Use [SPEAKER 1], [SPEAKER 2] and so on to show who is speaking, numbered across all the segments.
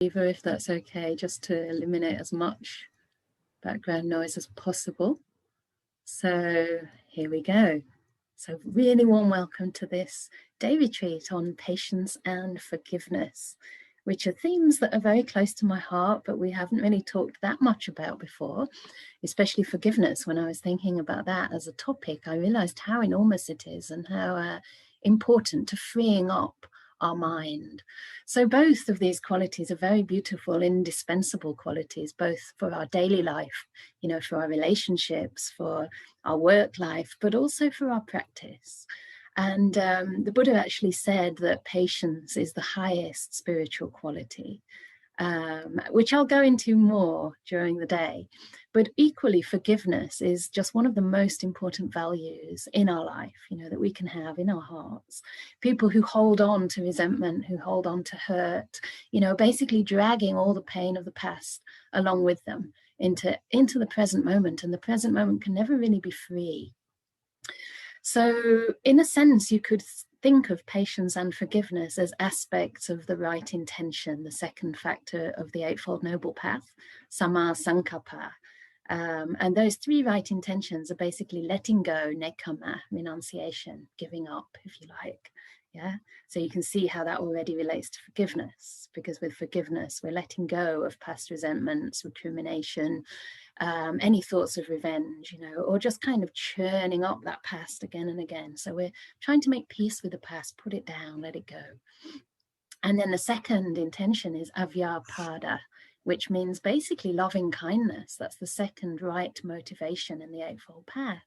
[SPEAKER 1] if that's okay, just to eliminate as much background noise as possible. So here we go. So really warm welcome to this day retreat on patience and forgiveness, which are themes that are very close to my heart, but we haven't really talked that much about before, especially forgiveness. When I was thinking about that as a topic, I realized how enormous it is and how important to freeing up our mind. So both of these qualities are very beautiful, indispensable qualities, both for our daily life, you know, for our relationships, for our work life, but also for our practice. And the Buddha actually said that patience is the highest spiritual quality, which I'll go into more during the day. But equally, forgiveness is just one of the most important values in our life, you know, that we can have in our hearts. People who hold on to resentment, who hold on to hurt, you know, basically dragging all the pain of the past along with them into the present moment. And the present moment can never really be free. So in a sense, you could think of patience and forgiveness as aspects of the right intention, the second factor of the Eightfold Noble Path, Samma Sankappa. And those three right intentions are basically letting go, nekkhamma, renunciation, giving up, if you like. Yeah. So you can see how that already relates to forgiveness, because with forgiveness, we're letting go of past resentments, recrimination, any thoughts of revenge, you know, or just kind of churning up that past again and again. So we're trying to make peace with the past, put it down, let it go. And then the second intention is avyapada, which means basically loving kindness. That's the second right motivation in the Eightfold Path.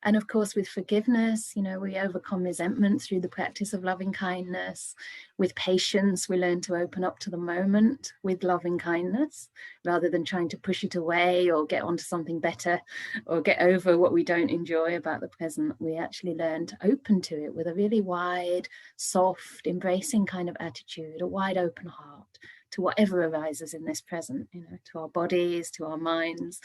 [SPEAKER 1] And of course, with forgiveness, you know, we overcome resentment through the practice of loving kindness. With patience, we learn to open up to the moment with loving kindness, rather than trying to push it away or get onto something better or get over what we don't enjoy about the present. We actually learn to open to it with a really wide, soft, embracing kind of attitude, a wide open heart to whatever arises in this present, you know, to our bodies, to our minds.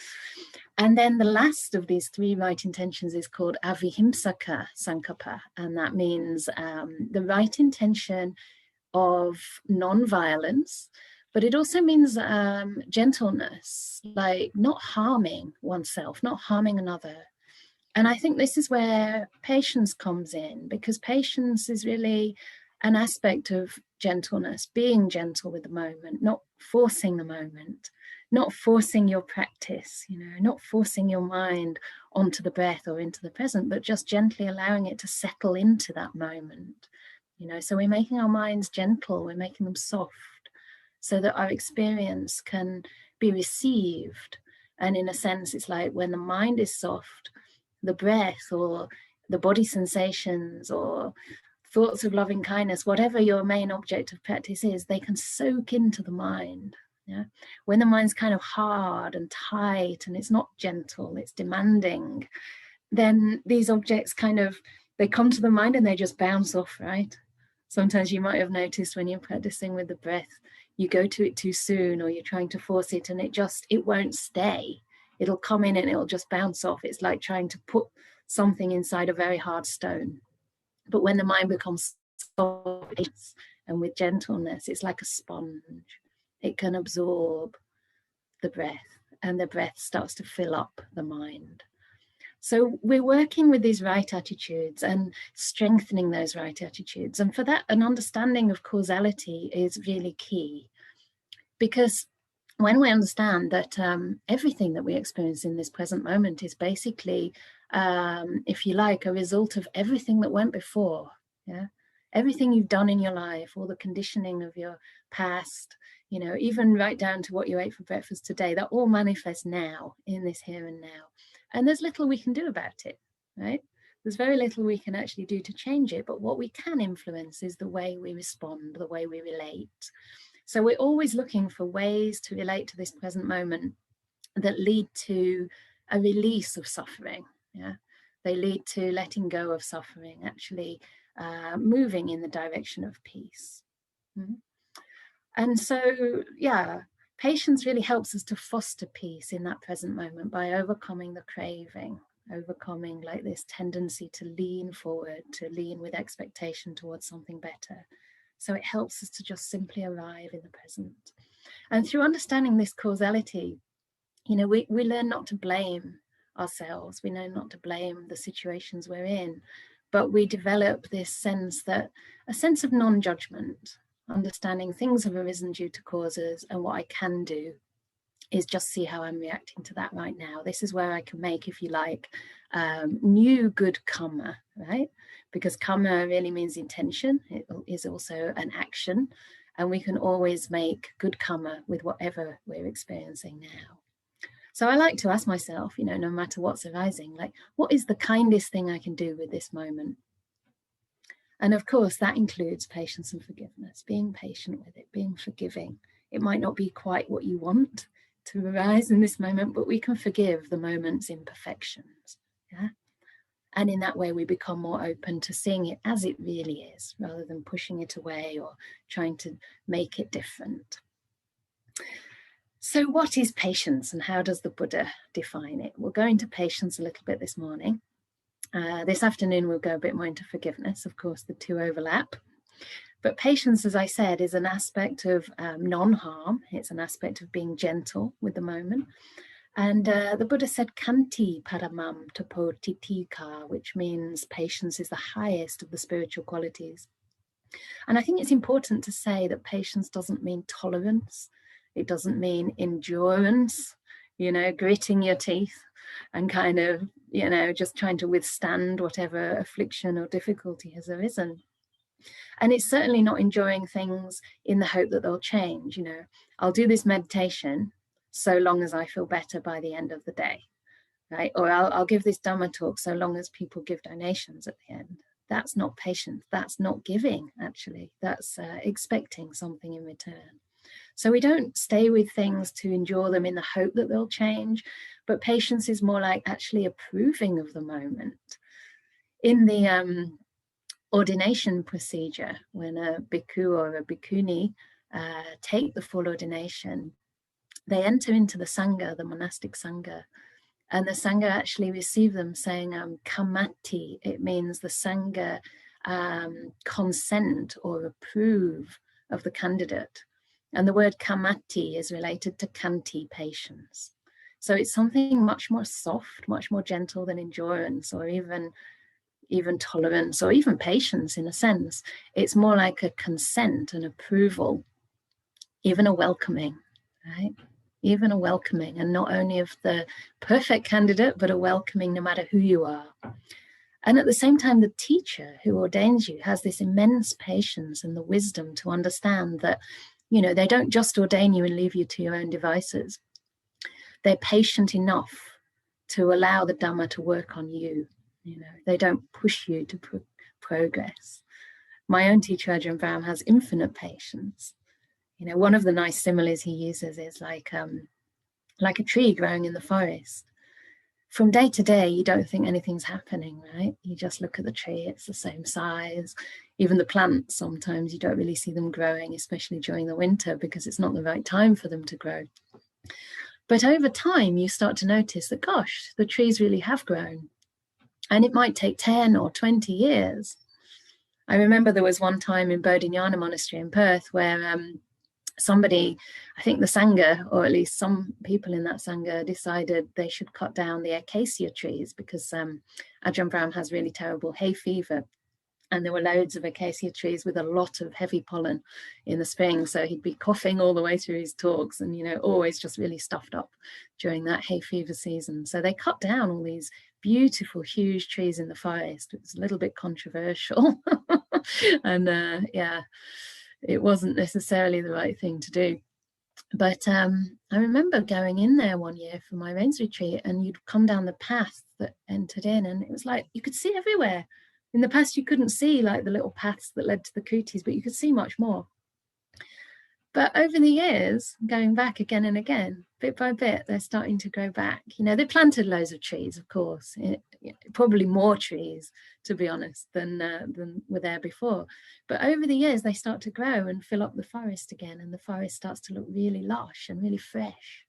[SPEAKER 1] And then the last of these three right intentions is called avihimsaka sankappa, and that means the right intention of non-violence, but it also means gentleness, like not harming oneself, not harming another. And I think this is where patience comes in, because patience is really an aspect of gentleness, being gentle with the moment, not forcing the moment, not forcing your practice, you know, not forcing your mind onto the breath or into the present, but just gently allowing it to settle into that moment, you know. So we're making our minds gentle, we're making them soft, so that our experience can be received. And in a sense, it's like when the mind is soft, the breath or the body sensations or thoughts of loving kindness, whatever your main object of practice is, they can soak into the mind. Yeah. When the mind's kind of hard and tight and it's not gentle, it's demanding, then these objects kind of, they come to the mind and they just bounce off, right? Sometimes you might have noticed when you're practicing with the breath, you go to it too soon or you're trying to force it and it won't stay. It'll come in and it'll just bounce off. It's like trying to put something inside a very hard stone. But when the mind becomes soft and with gentleness, it's like a sponge. It can absorb the breath, and the breath starts to fill up the mind. So we're working with these right attitudes and strengthening those right attitudes. And for that, an understanding of causality is really key, because when we understand that everything that we experience in this present moment is basically, if you like, a result of everything that went before, yeah, everything you've done in your life, all the conditioning of your past, you know, even right down to what you ate for breakfast today, that all manifests now in this here and now. And there's little we can do about it, right? There's very little we can actually do to change it, but what we can influence is the way we respond, the way we relate. So we're always looking for ways to relate to this present moment that lead to a release of suffering. Yeah, they lead to letting go of suffering, actually moving in the direction of peace. Mm-hmm. And so, yeah, patience really helps us to foster peace in that present moment by overcoming the craving, overcoming like this tendency to lean forward, to lean with expectation towards something better. So it helps us to just simply arrive in the present. And through understanding this causality, you know, we learn not to blame ourselves. We know not to blame the situations we're in, but we develop this sense a sense of non-judgment, understanding things have arisen due to causes, and what I can do is just see how I'm reacting to that right now. This is where I can make, if you like, new good karma, right? Because karma really means intention. It is also an action, and we can always make good karma with whatever we're experiencing now. So I like to ask myself, you know, no matter what's arising, like, what is the kindest thing I can do with this moment? And of course, that includes patience and forgiveness, being patient with it, being forgiving. It might not be quite what you want to arise in this moment, but we can forgive the moment's imperfections. Yeah. And in that way, we become more open to seeing it as it really is, rather than pushing it away or trying to make it different. So what is patience, and how does the Buddha define it? We'll go into patience a little bit this morning. This afternoon, we'll go a bit more into forgiveness. Of course, the two overlap. But patience, as I said, is an aspect of non-harm. It's an aspect of being gentle with the moment. And the Buddha said, Kanti Patience, which means patience is the highest of the spiritual qualities. And I think it's important to say that patience doesn't mean tolerance. It doesn't mean endurance, you know, gritting your teeth and kind of, you know, just trying to withstand whatever affliction or difficulty has arisen. And it's certainly not enjoying things in the hope that they'll change. You know, I'll do this meditation so long as I feel better by the end of the day, right? Or I'll give this Dhamma talk so long as people give donations at the end. That's not patience. That's not giving, actually. That's expecting something in return. So we don't stay with things to endure them in the hope that they'll change, but patience is more like actually approving of the moment. In the ordination procedure, when a bhikkhu or a bhikkhuni take the full ordination, they enter into the sangha, the monastic sangha, and the sangha actually receive them saying kamati. It means the sangha consent or approve of the candidate. And the word kamati is related to Kanti Patience. So it's something much more soft, much more gentle than endurance or even tolerance or even patience in a sense. It's more like a consent, an approval, even a welcoming, right? Even a welcoming, and not only of the perfect candidate, but a welcoming no matter who you are. And at the same time, the teacher who ordains you has this immense patience and the wisdom to understand that, you know, they don't just ordain you and leave you to your own devices. They're patient enough to allow the Dhamma to work on you. You know, they don't push you to progress. My own teacher, Ajahn Brahm, has infinite patience. You know, one of the nice similes he uses is like a tree growing in the forest. From day to day, you don't think anything's happening, right? You just look at the tree, it's the same size. Even the plants, sometimes you don't really see them growing, especially during the winter, because it's not the right time for them to grow. But over time, you start to notice that, gosh, the trees really have grown. And it might take 10 or 20 years. I remember there was one time in Bodhinyana Monastery in Perth where somebody, I think the Sangha, or at least some people in that Sangha, decided they should cut down the acacia trees because Ajahn Brahm has really terrible hay fever. And there were loads of acacia trees with a lot of heavy pollen in the spring. So he'd be coughing all the way through his talks and, you know, always just really stuffed up during that hay fever season. So they cut down all these beautiful, huge trees in the forest. It was a little bit controversial. And yeah, it wasn't necessarily the right thing to do. But I remember going in there one year for my rains retreat, and you'd come down the path that entered in, and it was like you could see everywhere. In the past, you couldn't see like the little paths that led to the kutis, but you could see much more. But over the years, going back again and again, bit by bit, they're starting to grow back. You know, they planted loads of trees, of course, probably more trees, to be honest, than were there before. But over the years, they start to grow and fill up the forest again, and the forest starts to look really lush and really fresh.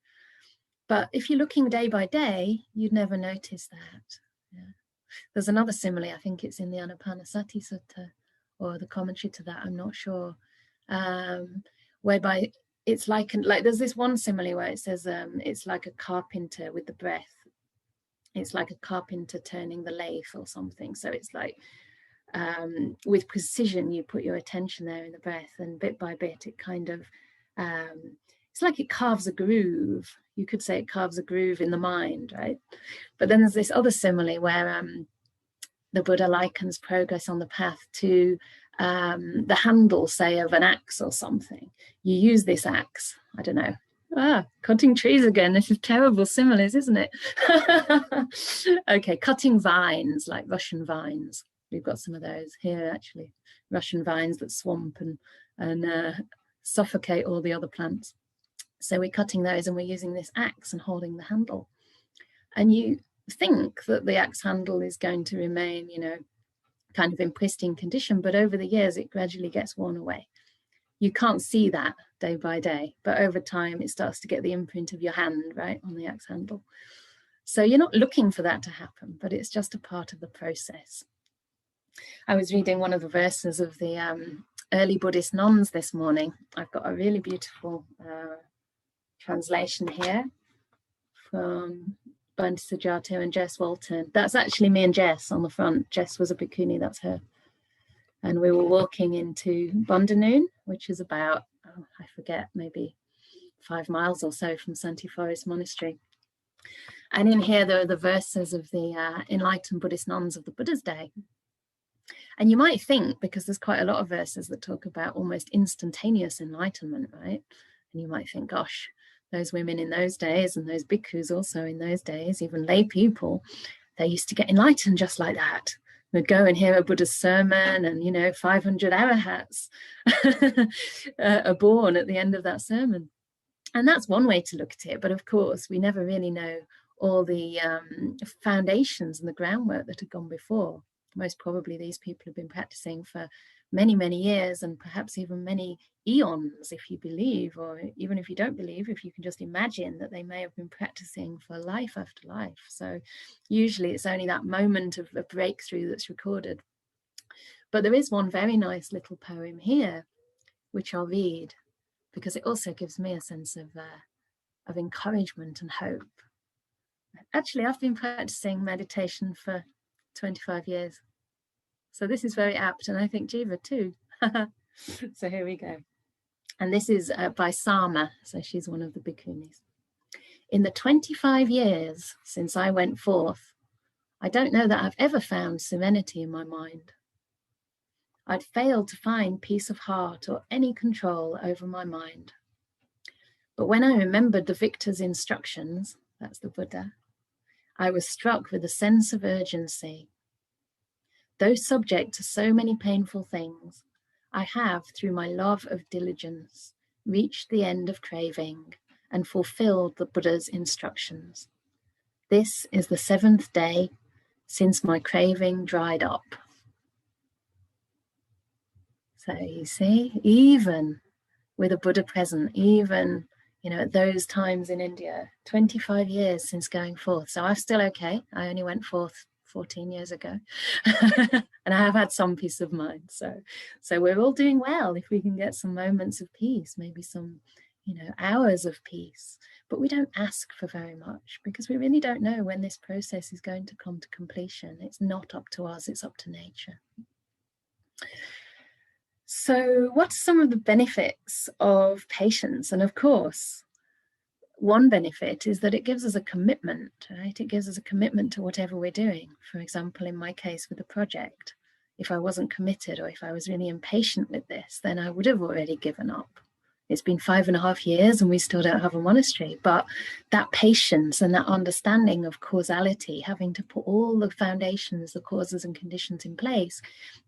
[SPEAKER 1] But if you're looking day by day, you'd never notice that. Yeah. There's another simile, I think it's in the Anapanasati Sutta or the commentary to that, I'm not sure, whereby it's like there's this one simile where it says it's like a carpenter with the breath. It's like a carpenter turning the lathe or something. So it's like with precision, you put your attention there in the breath, and bit by bit, it kind of, it's like it carves a groove. You could say it carves a groove in the mind, right? But then there's this other simile where the Buddha likens progress on the path to the handle, say, of an axe or something. You use this axe, I don't know, cutting trees again. This is terrible similes, isn't it? Okay, cutting vines, like Russian vines. We've got some of those here, actually. Russian vines that swamp and suffocate all the other plants. So we're cutting those and we're using this axe and holding the handle. And you think that the axe handle is going to remain, you know, kind of in pristine condition, but over the years it gradually gets worn away. You can't see that day by day, but over time it starts to get the imprint of your hand, right, on the axe handle. So you're not looking for that to happen, but it's just a part of the process. I was reading one of the verses of the early Buddhist nuns this morning. I've got a really beautiful translation here from Bhante Sujato and Jess Walton. That's actually me and Jess on the front. Jess was a bhikkhuni, that's her. And we were walking into Bundanoon, which is about, I forget, maybe 5 miles or so from Santi Forest Monastery. And in here, there are the verses of the enlightened Buddhist nuns of the Buddha's day. And you might think, because there's quite a lot of verses that talk about almost instantaneous enlightenment, right? And you might think, gosh, those women in those days and those bhikkhus also in those days, even lay people, they used to get enlightened just like that. They'd go and hear a Buddha's sermon and, you know, 500 arahats are born at the end of that sermon. And that's one way to look at it. But of course, we never really know all the foundations and the groundwork that had gone before. Most probably these people have been practicing for many, many years, and perhaps even many eons, if you believe, or even if you don't believe, if you can just imagine that they may have been practicing for life after life. So usually it's only that moment of a breakthrough that's recorded. But there is one very nice little poem here, which I'll read, because it also gives me a sense of encouragement and hope. Actually, I've been practicing meditation for 25 years. So this is very apt, and I think Jiva too. So here we go. And this is by Sama, so she's one of the bhikkhunis. In the 25 years since I went forth, I don't know that I've ever found serenity in my mind. I'd failed to find peace of heart or any control over my mind. But when I remembered the victor's instructions, that's the Buddha, I was struck with a sense of urgency. Though subject to so many painful things, I have, through my love of diligence, reached the end of craving and fulfilled the Buddha's instructions. This is the 7th day since my craving dried up. So you see, even with a Buddha present, even, you know, at those times in India, 25 years since going forth. So I'm still okay. I only went forth 14 years ago. And I have had some peace of mind. So we're all doing well if we can get some moments of peace, maybe some, you know, hours of peace. But we don't ask for very much because we really don't know when this process is going to come to completion. It's not up to us, it's up to nature. So what are some of the benefits of patience? And of course, one benefit is that it gives us a commitment, right? It gives us a commitment to whatever we're doing. For example, in my case with the project, if I wasn't committed or if I was really impatient with this, then I would have already given up. It's been 5.5 years and we still don't have a monastery, but that patience and that understanding of causality, having to put all the foundations, the causes and conditions in place,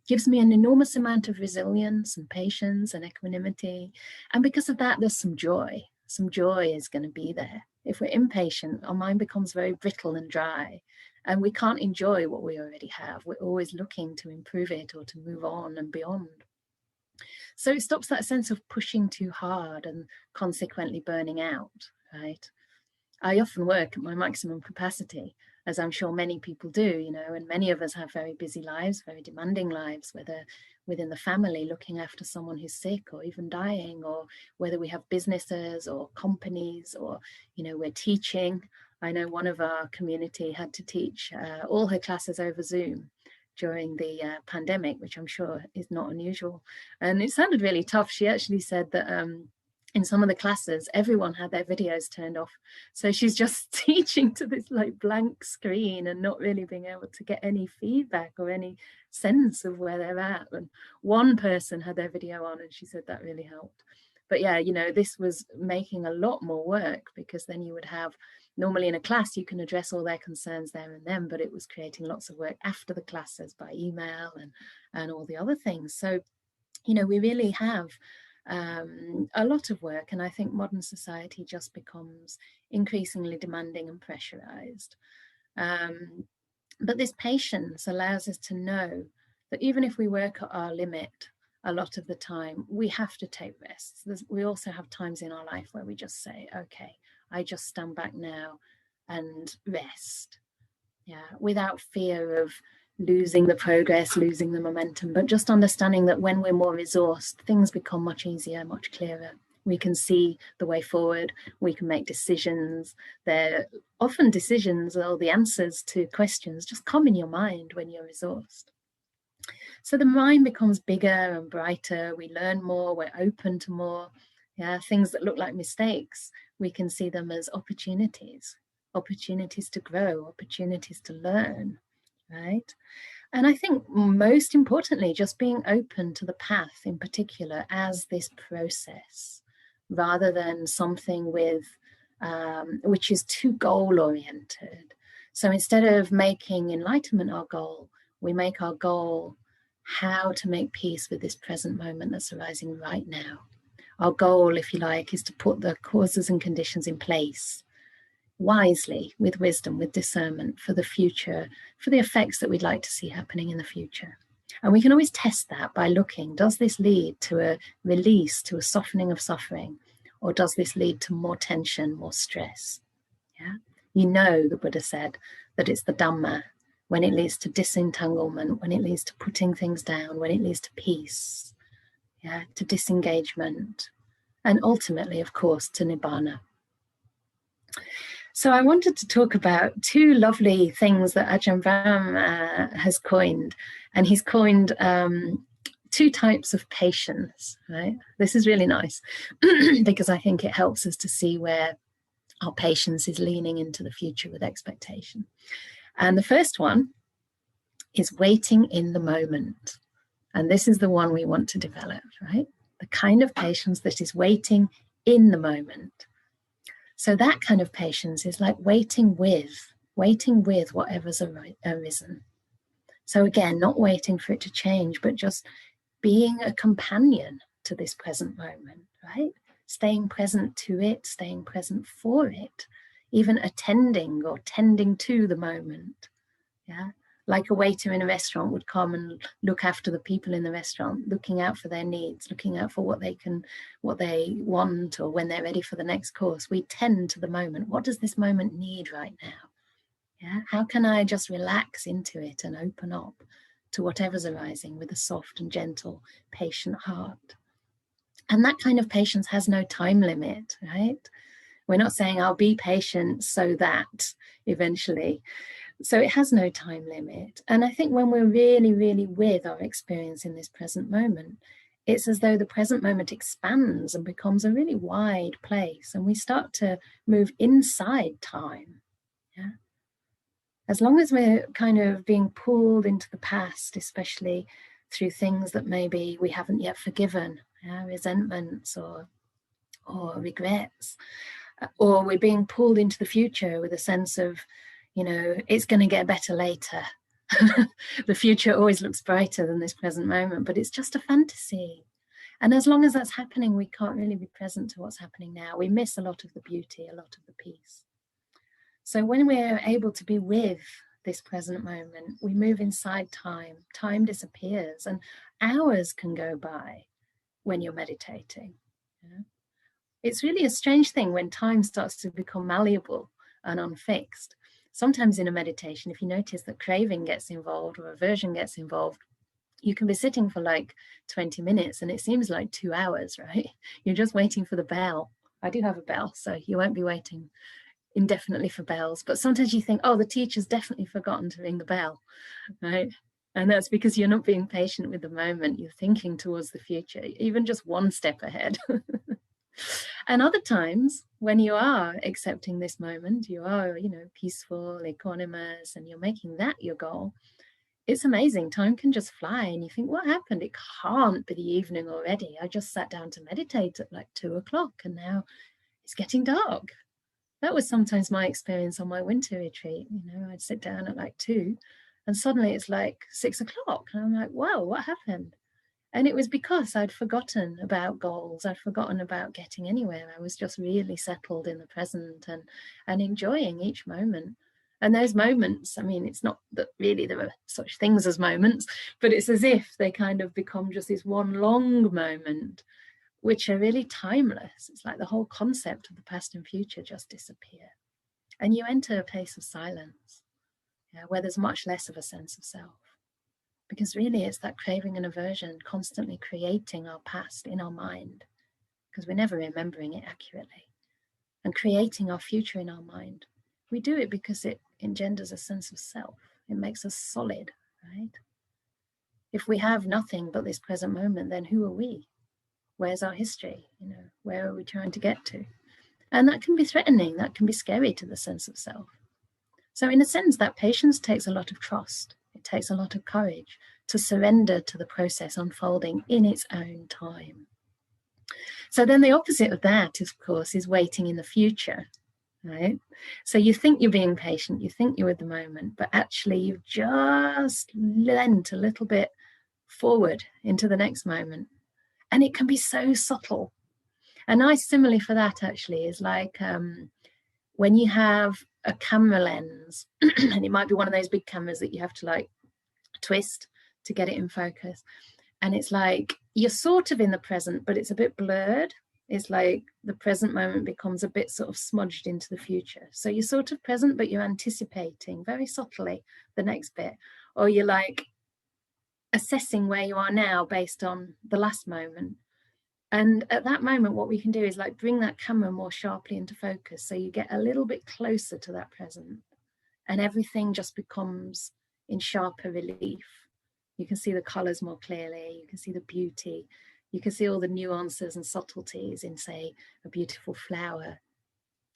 [SPEAKER 1] gives me an enormous amount of resilience and patience and equanimity. And because of that, there's some joy. Some joy is going to be there. If we're impatient, our mind becomes very brittle and dry, and we can't enjoy what we already have. We're always looking to improve it or to move on and beyond. So it stops that sense of pushing too hard and consequently burning out, right? I often work at my maximum capacity, as I'm sure many people do, you know, and many of us have very busy lives, very demanding lives, whether within the family, looking after someone who's sick or even dying, or whether we have businesses or companies, or, you know, we're teaching. I know one of our community had to teach all her classes over Zoom during the pandemic, which I'm sure is not unusual. And it sounded really tough. She actually said that in some of the classes, everyone had their videos turned off. So she's just teaching to this like blank screen and not really being able to get any feedback or any sense of where they're at. And one person had their video on and she said that really helped. But yeah, you know, this was making a lot more work, because then you would have, normally in a class, you can address all their concerns there and then, but it was creating lots of work after the classes by email and all the other things. So, you know, we really have a lot of work, and I think modern society just becomes increasingly demanding and pressurized. But this patience allows us to know that even if we work at our limit a lot of the time, we have to take rests. We also have times in our life where we just say, okay, I just stand back now and rest, yeah, without fear of losing the progress, losing the momentum, but just understanding that when we're more resourced, things become much easier, much clearer. We can see the way forward, we can make decisions. They're often decisions, or the answers to questions just come in your mind when you're resourced. So the mind becomes bigger and brighter, we learn more, we're open to more. Yeah, things that look like mistakes, we can see them as opportunities to grow, opportunities to learn, right? And I think most importantly, just being open to the path in particular as this process, rather than something with which is too goal oriented. So instead of making enlightenment our goal, we make our goal how to make peace with this present moment that's arising right now. Our goal, if you like, is to put the causes and conditions in place wisely, with wisdom, with discernment for the future, for the effects that we'd like to see happening in the future. And we can always test that by looking, does this lead to a release, to a softening of suffering, or does this lead to more tension, more stress? Yeah, you know, the Buddha said that it's the Dhamma when it leads to disentanglement, when it leads to putting things down, when it leads to peace, yeah, to disengagement, and ultimately, of course, to Nibbana. So I wanted to talk about two lovely things that Ajahn Brahm has coined. And he's coined two types of patience, right? This is really nice because I think it helps us to see where our patience is leaning into the future with expectation. And the first one is waiting in the moment. And this is the one we want to develop, right? The kind of patience that is waiting in the moment. So that kind of patience is like waiting with whatever's arisen. So again, not waiting for it to change, but just being a companion to this present moment, right? Staying present to it, staying present for it, even attending or tending to the moment, yeah? Like a waiter in a restaurant would come and look after the people in the restaurant, looking out for their needs, looking out for what they want, or when they're ready for the next course. We tend to the moment. What does this moment need right now? Yeah, how can I just relax into it and open up to whatever's arising with a soft and gentle, patient heart? And that kind of patience has no time limit, right? We're not saying I'll be patient so that eventually. So it has no time limit. And I think when we're really, really with our experience in this present moment, it's as though the present moment expands and becomes a really wide place, and we start to move inside time. Yeah. As long as we're kind of being pulled into the past, especially through things that maybe we haven't yet forgiven, resentments or regrets, or we're being pulled into the future with a sense of, it's going to get better later. The future always looks brighter than this present moment, but it's just a fantasy. And as long as that's happening, we can't really be present to what's happening now. We miss a lot of the beauty, a lot of the peace. So when we're able to be with this present moment, we move inside time. Time disappears, and hours can go by when you're meditating. It's really a strange thing when time starts to become malleable and unfixed. Sometimes in a meditation, if you notice that craving gets involved or aversion gets involved, You can be sitting for like 20 minutes and it seems like 2 hours, right? You're just waiting for the bell. I do have a bell, so you won't be waiting indefinitely for bells. But sometimes you think, oh, the teacher's definitely forgotten to ring the bell, right? And that's because you're not being patient with the moment. You're thinking towards the future, even just one step ahead. And other times when you are accepting this moment, you are, peaceful, equanimous, and you're making that your goal, it's amazing. Time can just fly and you think, what happened? It can't be the evening already. I just sat down to meditate at like 2 o'clock and now it's getting dark. That was sometimes my experience on my winter retreat. I'd sit down at like 2 and suddenly it's like 6 o'clock. And I'm like, whoa, what happened? And it was because I'd forgotten about goals. I'd forgotten about getting anywhere. I was just really settled in the present and enjoying each moment. And those moments, I mean, it's not that really there are such things as moments, but it's as if they kind of become just this one long moment, which are really timeless. It's like the whole concept of the past and future just disappear. And you enter a place of silence, where there's much less of a sense of self. Because really it's that craving and aversion constantly creating our past in our mind, because we're never remembering it accurately, and creating our future in our mind. We do it because it engenders a sense of self. It makes us solid, right? If we have nothing but this present moment, then who are we? Where's our history? Where are we trying to get to? And that can be threatening. That can be scary to the sense of self. So in a sense, that patience takes a lot of trust. It takes a lot of courage to surrender to the process unfolding in its own time. So then the opposite of that, of course, is waiting in the future, right? So you think you're being patient, you think you're with the moment, but actually you've just leant a little bit forward into the next moment. And it can be so subtle. A nice simile for that actually is like when you have a camera lens, and it might be one of those big cameras that you have to like twist to get it in focus. And it's like you're sort of in the present, but it's a bit blurred. It's like the present moment becomes a bit sort of smudged into the future. So you're sort of present, but you're anticipating very subtly the next bit. Or you're like assessing where you are now based on the last moment. And at that moment, what we can do is like bring that camera more sharply into focus. So you get a little bit closer to that present and everything just becomes in sharper relief. You can see the colors more clearly. You can see the beauty. You can see all the nuances and subtleties in, say, a beautiful flower.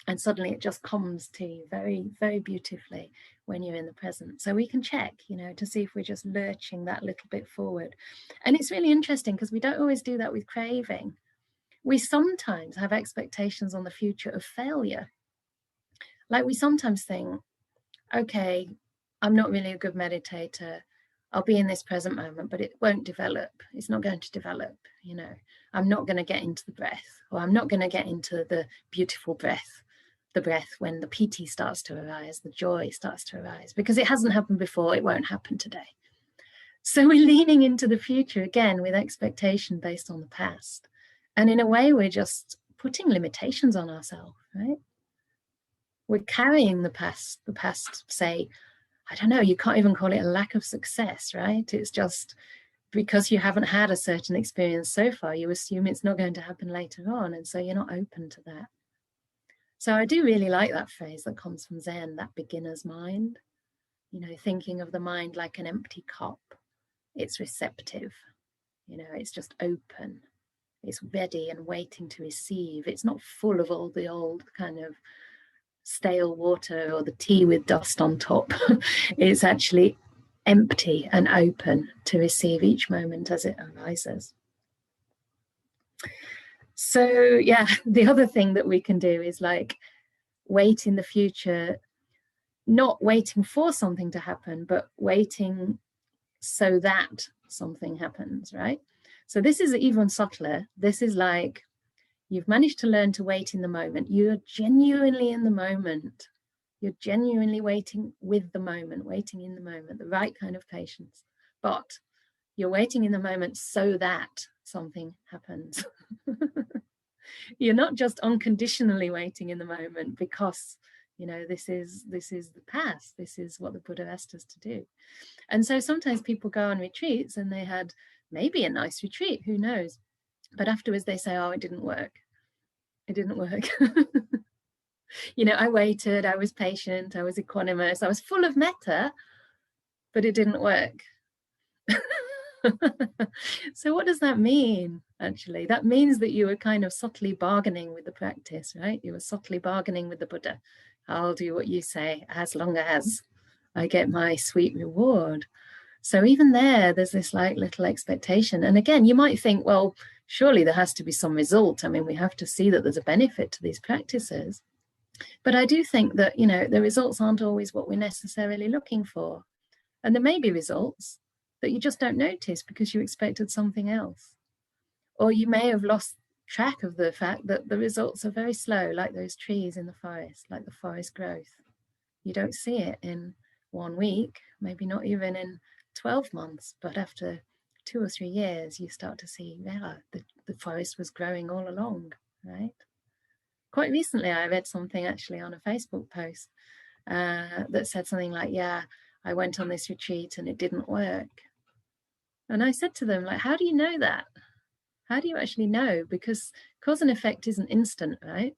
[SPEAKER 1] And suddenly it just comes to you very, very beautifully when you're in the present. So we can check, to see if we're just lurching that little bit forward. And it's really interesting because we don't always do that with craving. We sometimes have expectations on the future of failure. Like we sometimes think, okay, I'm not really a good meditator. I'll be in this present moment, but it won't develop. It's not going to develop, I'm not going to get into the breath, or I'm not going to get into the beautiful breath, the breath when the piti starts to arise, the joy starts to arise, because it hasn't happened before, it won't happen today. So we're leaning into the future again with expectation based on the past. And in a way, we're just putting limitations on ourselves, right? We're carrying the past, say, I don't know, you can't even call it a lack of success, right? It's just because you haven't had a certain experience so far, you assume it's not going to happen later on. And so you're not open to that. So I do really like that phrase that comes from Zen, that beginner's mind, thinking of the mind like an empty cup. It's receptive, it's just open. It's ready and waiting to receive. It's not full of all the old kind of stale water or the tea with dust on top. It's actually empty and open to receive each moment as it arises. So yeah, the other thing that we can do is like wait in the future, not waiting for something to happen, but waiting so that something happens, right? So this is even subtler. This is like you've managed to learn to wait in the moment. You're genuinely in the moment. You're genuinely waiting with the moment, waiting in the moment, the right kind of patience. But you're waiting in the moment so that something happens. You're not just unconditionally waiting in the moment because You know, this is the path. This is what the Buddha asked us to do. And so sometimes people go on retreats and they had maybe a nice retreat, who knows? But afterwards they say, oh, it didn't work. It didn't work. You know, I waited, I was patient, I was equanimous, I was full of metta, but it didn't work. So what does that mean, actually? That means that you were kind of subtly bargaining with the practice, right? You were subtly bargaining with the Buddha. I'll do what you say as long as I get my sweet reward. So even there's this like little expectation. And again, you might think, well, surely there has to be some result. I mean, we have to see that there's a benefit to these practices. But I do think that, you know, the results aren't always what we're necessarily looking for. And there may be results that you just don't notice because you expected something else. Or you may have lost track of the fact that the results are very slow, like those trees in the forest, like the forest growth. You don't see it in 1 week, maybe not even in 12 months, but after 2 or 3 years, you start to see, yeah, the forest was growing all along, right? Quite recently, I read something actually on a Facebook post that said something like, yeah, I went on this retreat and it didn't work. And I said to them, like, how do you know that? How do you actually know? Because cause and effect isn't instant, right?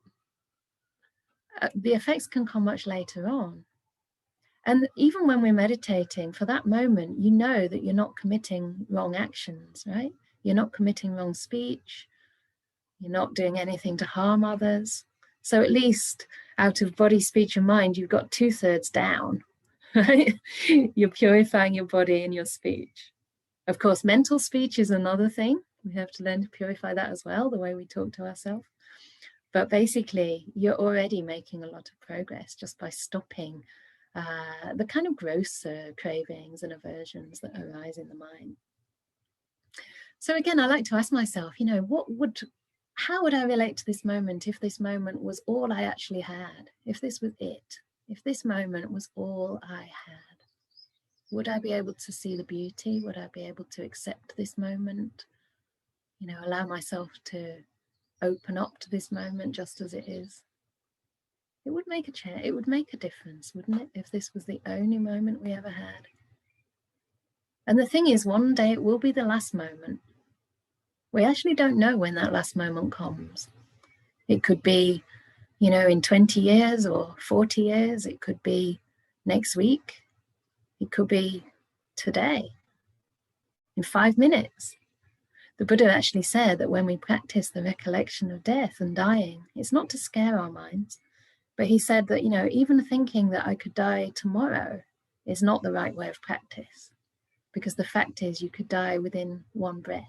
[SPEAKER 1] The effects can come much later on. And even when we're meditating, for that moment, you know that you're not committing wrong actions, right? You're not committing wrong speech. You're not doing anything to harm others. So at least out of body, speech, and mind, you've got 2/3 down, right? You're purifying your body and your speech. Of course, mental speech is another thing. We have to learn to purify that as well, the way we talk to ourselves. But basically, you're already making a lot of progress just by stopping the kind of grosser cravings and aversions that arise in the mind. So again, I like to ask myself, you know, how would I relate to this moment if this moment was all I actually had? If this was it? If this moment was all I had? Would I be able to see the beauty? Would I be able to accept this moment? You know, allow myself to open up to this moment just as it is? It would make a change. It would make a difference, wouldn't it, if this was the only moment we ever had? And the thing is, one day it will be the last moment. We actually don't know when that last moment comes. It could be, you know, in 20 years or 40 years. It could be next week. It could be today, in 5 minutes. The Buddha actually said that when we practice the recollection of death and dying, it's not to scare our minds, but he said that, you know, even thinking that I could die tomorrow is not the right way of practice, because the fact is you could die within one breath.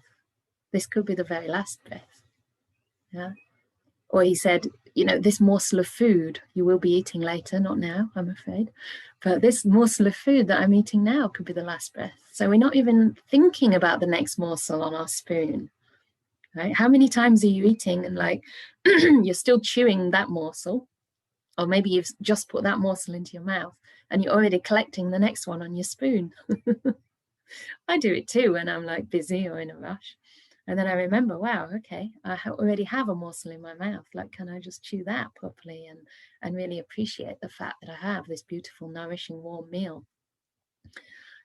[SPEAKER 1] This could be the very last breath. Yeah. Or he said, you know, this morsel of food you will be eating later, not now, I'm afraid, but this morsel of food that I'm eating now could be the last breath. So we're not even thinking about the next morsel on our spoon, right? How many times are you eating and like you're still chewing that morsel, or maybe you've just put that morsel into your mouth and you're already collecting the next one on your spoon. I do it too when I'm like busy or in a rush. And then I remember, wow, okay, I already have a morsel in my mouth. Like, can I just chew that properly and really appreciate the fact that I have this beautiful, nourishing, warm meal?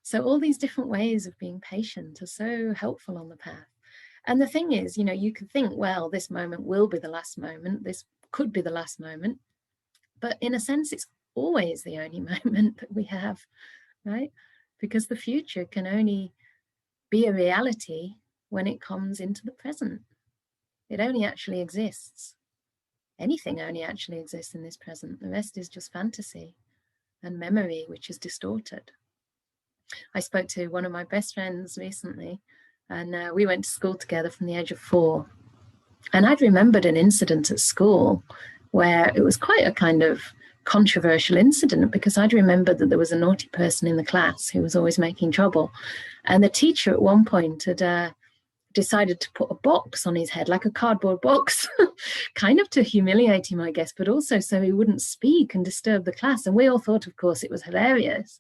[SPEAKER 1] So all these different ways of being patient are so helpful on the path. And the thing is, you know, you could think, well, this moment will be the last moment. This could be the last moment. But in a sense, it's always the only moment that we have, right? Because the future can only be a reality when it comes into the present. It only actually exists. Anything only actually exists in this present. The rest is just fantasy and memory, which is distorted. I spoke to one of my best friends recently, and we went to school together from the age of 4. And I'd remembered an incident at school where it was quite a kind of controversial incident, because I'd remembered that there was a naughty person in the class who was always making trouble. And the teacher at one point had decided to put a box on his head, like a cardboard box, kind of to humiliate him, I guess, but also so he wouldn't speak and disturb the class. And we all thought, of course, it was hilarious.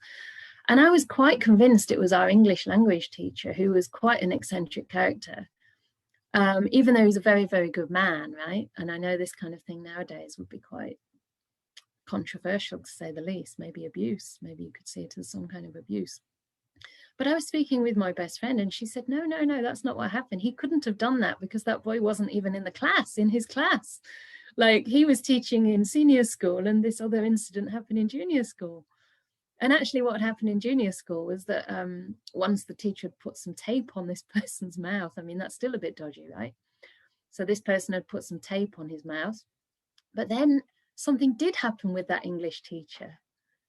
[SPEAKER 1] And I was quite convinced it was our English language teacher, who was quite an eccentric character, even though he was a very, very good man, right? And I know this kind of thing nowadays would be quite controversial, to say the least. Maybe abuse, maybe you could see it as some kind of abuse. But I was speaking with my best friend, and she said, no, that's not what happened. He couldn't have done that because that boy wasn't even in his class. Like, he was teaching in senior school, and this other incident happened in junior school. And actually what happened in junior school was that once the teacher had put some tape on this person's mouth, I mean, that's still a bit dodgy, right? So this person had put some tape on his mouth, but then something did happen with that English teacher.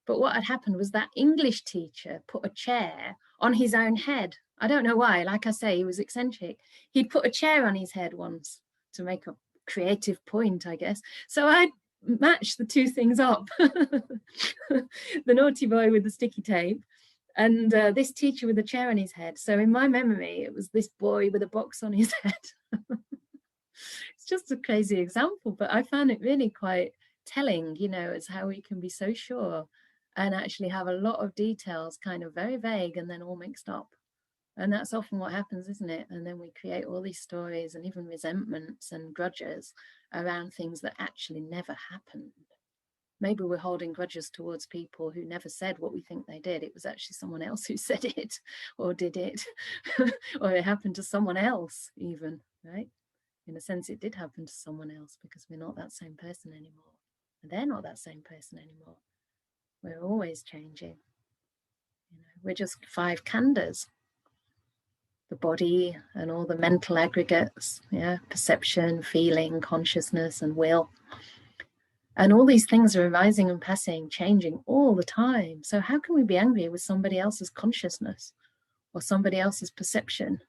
[SPEAKER 1] But what had happened was that English teacher put a chair on his own head. I don't know why. Like I say, he was eccentric. He'd put a chair on his head once to make a creative point, I guess. So I matched the two things up. The naughty boy with the sticky tape and this teacher with a chair on his head. So in my memory, it was this boy with a box on his head. It's just a crazy example, but I found it really quite telling, you know, as how we can be so sure and actually have a lot of details kind of very vague and then all mixed up. And that's often what happens, isn't it? And then we create all these stories and even resentments and grudges around things that actually never happened. Maybe we're holding grudges towards people who never said what we think they did. It was actually someone else who said it or did it, or it happened to someone else even, right? In a sense, it did happen to someone else because we're not that same person anymore. And they're not that same person anymore. We're always changing. You know, we're just 5 khandas. The body and all the mental aggregates, yeah, perception, feeling, consciousness, and will. And all these things are arising and passing, changing all the time. So how can we be angry with somebody else's consciousness or somebody else's perception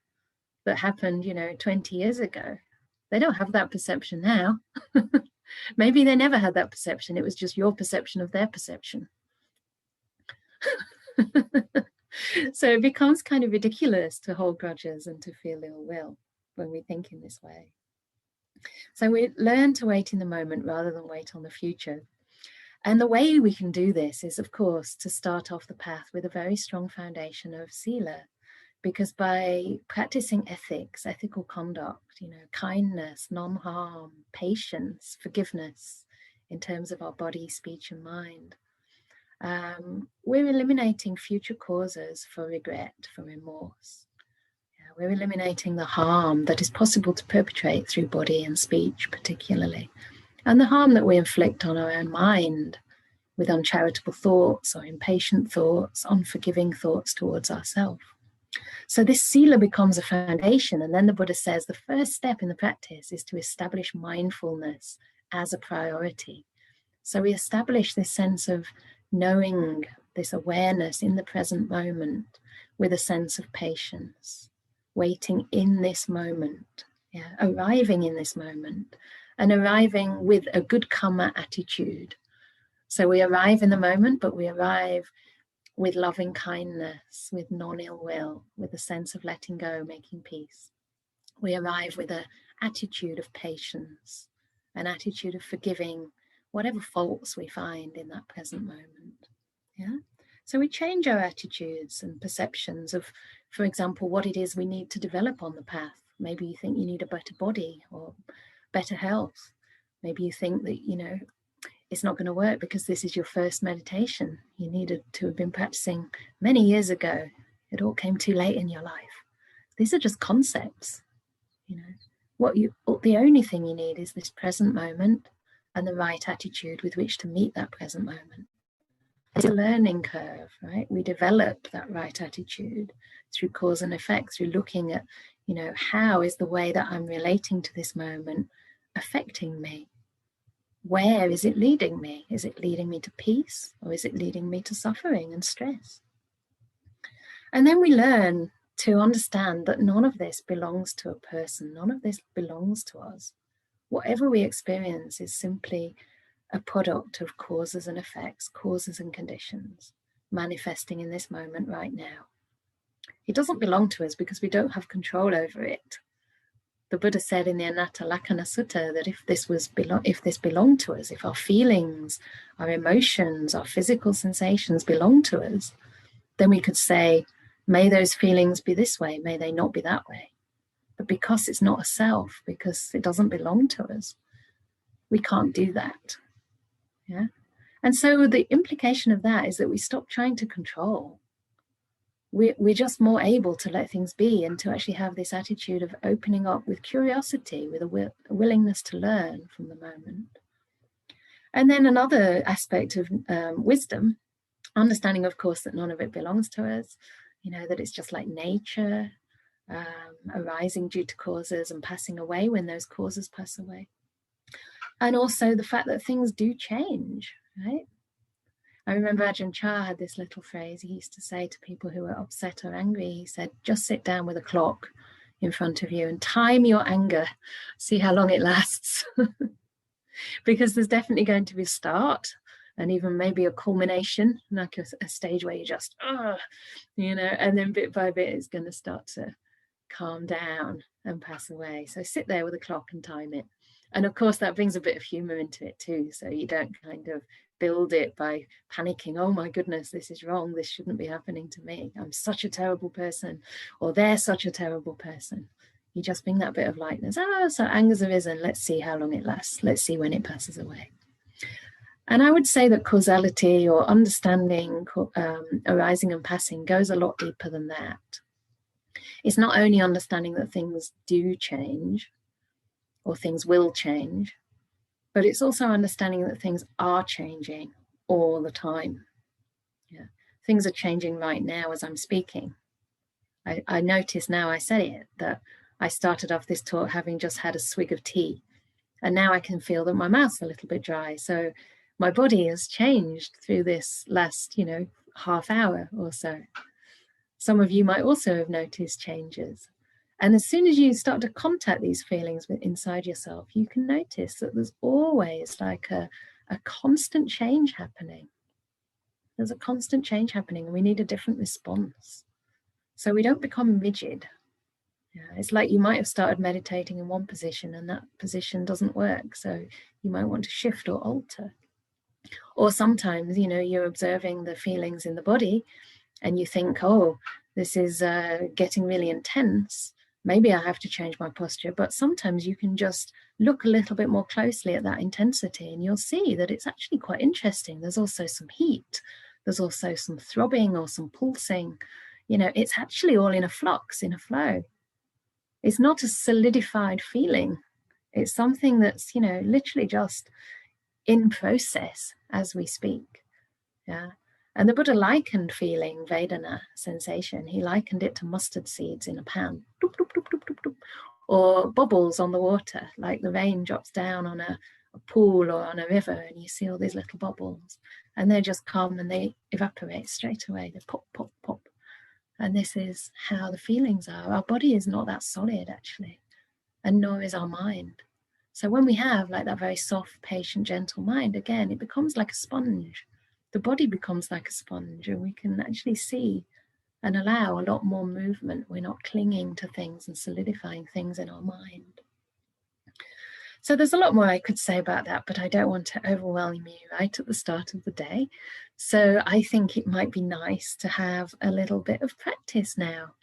[SPEAKER 1] that happened, you know, 20 years ago? They don't have that perception now. Maybe they never had that perception. It was just your perception of their perception. So it becomes kind of ridiculous to hold grudges and to feel ill will when we think in this way. So we learn to wait in the moment rather than wait on the future. And the way we can do this is, of course, to start off the path with a very strong foundation of Sila, because by practicing ethics, ethical conduct, you know, kindness, non-harm, patience, forgiveness in terms of our body, speech, and mind, we're eliminating future causes for regret, for remorse. Yeah, we're eliminating the harm that is possible to perpetrate through body and speech, particularly, and the harm that we inflict on our own mind with uncharitable thoughts or impatient thoughts, unforgiving thoughts towards ourselves. So this Sila becomes a foundation, and then the Buddha says the first step in the practice is to establish mindfulness as a priority. So we establish this sense of knowing, this awareness in the present moment with a sense of patience, waiting in this moment, yeah, arriving in this moment, and arriving with a good karma attitude. So we arrive in the moment, but we arrive with loving kindness, with non-ill will, with a sense of letting go, making peace. We arrive with an attitude of patience, an attitude of forgiving whatever faults we find in that present moment. Yeah. So we change our attitudes and perceptions of, for example, what it is we need to develop on the path. Maybe you think you need a better body or better health. Maybe you think that, you know, it's not going to work because this is your first meditation. You needed to have been practicing many years ago. It all came too late in your life. These are just concepts. You know, the only thing you need is this present moment and the right attitude with which to meet that present moment. It's a learning curve, right? We develop that right attitude through cause and effect, through looking at, you know, how is the way that I'm relating to this moment affecting me? Where is it leading me? Is it leading me to peace, or is it leading me to suffering and stress? And then we learn to understand that none of this belongs to a person. None of this belongs to us. Whatever we experience is simply a product of causes and effects, causes and conditions, manifesting in this moment right now. It doesn't belong to us because we don't have control over it. The Buddha said in the Anatta Lakkhana Sutta that if this belonged to us, if our feelings, our emotions, our physical sensations belong to us, then we could say, may those feelings be this way, may they not be that way. But because it's not a self, because it doesn't belong to us, we can't do that. Yeah. And so the implication of that is that we stop trying to control. We're just more able to let things be and to actually have this attitude of opening up with curiosity, with a willingness to learn from the moment. And then another aspect of wisdom, understanding, of course, that none of it belongs to us, that it's just like nature, arising due to causes and passing away when those causes pass away. And also the fact that things do change, right? I remember Ajahn Chah had this little phrase he used to say to people who were upset or angry. He said, just sit down with a clock in front of you and time your anger, see how long it lasts. Because there's definitely going to be a start and even maybe a culmination, like a stage where you just, and then bit by bit it's going to start to calm down and pass away. So sit there with a clock and time it. And of course that brings a bit of humor into it too, so you don't kind of build it by panicking, oh my goodness, this is wrong, this shouldn't be happening to me, I'm such a terrible person, or they're such a terrible person. You just bring that bit of lightness. So anger's arisen, let's see how long it lasts, let's see when it passes away. And I would say that causality or understanding arising and passing goes a lot deeper than that. It's not only understanding that things do change or things will change, but it's also understanding that things are changing all the time. Yeah. Things are changing right now as I'm speaking. I notice now I say it, that I started off this talk having just had a swig of tea, and now I can feel that my mouth's a little bit dry. So my body has changed through this last, half hour or so. Some of you might also have noticed changes. And as soon as you start to contact these feelings inside yourself, you can notice that there's always like a constant change happening. There's a constant change happening, and we need a different response. So we don't become rigid. It's like you might have started meditating in one position and that position doesn't work. So you might want to shift or alter. Or sometimes, you're observing the feelings in the body and you think, oh, this is getting really intense. Maybe I have to change my posture. But sometimes you can just look a little bit more closely at that intensity and you'll see that it's actually quite interesting. There's also some heat. There's also some throbbing or some pulsing. It's actually all in a flux, in a flow. It's not a solidified feeling. It's something that's, literally just in process as we speak. Yeah. And the Buddha likened feeling, Vedana, sensation, he likened it to mustard seeds in a pan, doop, doop, doop, doop, doop, doop, or bubbles on the water, like the rain drops down on a pool or on a river and you see all these little bubbles and they just come and they evaporate straight away. They pop, pop, pop. And this is how the feelings are. Our body is not that solid, actually, and nor is our mind. So when we have like that very soft, patient, gentle mind, again, it becomes like a sponge. The body becomes like a sponge, and we can actually see and allow a lot more movement. We're not clinging to things and solidifying things in our mind. So there's a lot more I could say about that, but I don't want to overwhelm you right at the start of the day. So I think it might be nice to have a little bit of practice now.